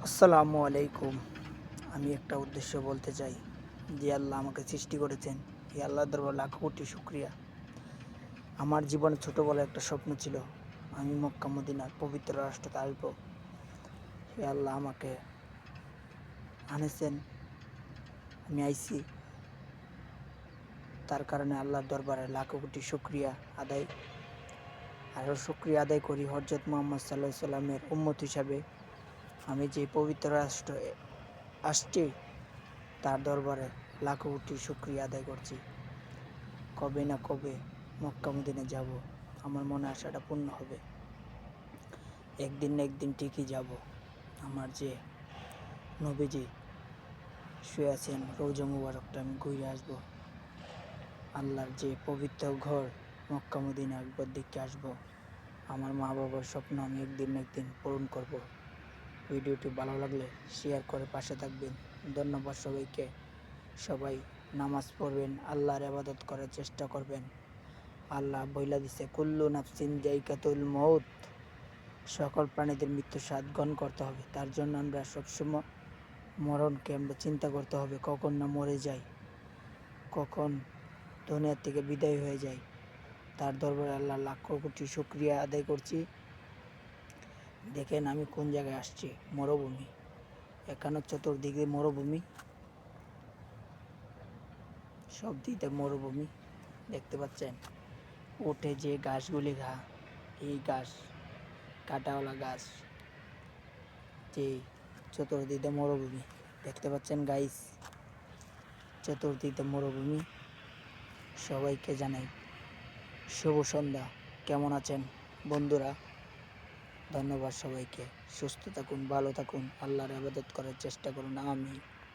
আসসালামু আলাইকুম। আমি একটা উদ্দেশ্য বলতে চাই যে আল্লাহ আমাকে সৃষ্টি করেছেন। এই আল্লাহর দরবারে লাখ কোটি শুকরিয়া। আমার জীবনে ছোটোবেলায় একটা স্বপ্ন ছিল, আমি মক্কা মদিনার পবিত্র রাষ্ট্রতে আসবো। হে আল্লাহ আমাকে আনেছেন, আমি আইছি। তার কারণে আল্লাহর দরবারে লাখ কোটি শুকরিয়া আদায়। আরও শুকরিয়া আদায় করি হযরত মুহাম্মদ সাল্লাল্লাহু আলাইহি সাল্লামের উম্মত হিসাবে। আমি যে পবিত্র রাষ্ট্রে আসছি তার দরবারে লাখ কোটি শুকরিয়া আদায় করছি। কবে না কবে মক্কা মদিনা যাব, আমার মনে আশাটা পূর্ণ হবে। একদিন না একদিন ঠিকই যাব। আমার যে নবীজি শুয়ে আছেন রওজা মুবারকটা আমি ঘুরে আসবো। আল্লাহর যে পবিত্র ঘর মক্কা মদিনা একবার দেখতে আসবো। আমার মা বাবার স্বপ্ন আমি একদিন না একদিন পূরণ করব। ভিডিওটি ভালো লাগলে শেয়ার করে পাশে থাকবেন। ধন্যবাদ সবাইকে। সবাই নামাজ পড়বেন, আল্লাহর ইবাদত করার চেষ্টা করবেন। আল্লাহ বইলা দিছে কুল্লু নাফসিন যায়কাতুল মউত, সকল প্রাণীদের মৃত্যু স্বাদ গ্রহণ করতে হবে। তার জন্য আমরা সবসময় মরণকে আমরা চিন্তা করতে হবে, কখন না মরে যাই, কখন দুনিয়ার থেকে বিদায় হয়ে যায়। তার দরবারে আল্লাহ লাখ কোটি শুকরিয়া আদায় করছি। দেখেন আমি কোন জায়গায় আসছি, মরুভূমি। এখানে চতুর্দিকে মরুভূমি, সব দিকে মরুভূমি দেখতে পাচ্ছেন। উঠে যে গাছগুলি এই গাছ কাঁটাওয়ালা গাছ, যে চতুর্দিকে মরুভূমি দেখতে পাচ্ছেন গাইস, চতুর্দিকে মরুভূমি। সবাইকে জানাই শুভ সন্ধ্যা। কেমন আছেন বন্ধুরা? ধন্যবাদ সবাইকে। সুস্থ থাকুন, ভালো থাকুন, আল্লাহর ইবাদত করার চেষ্টা করুন। আমিন।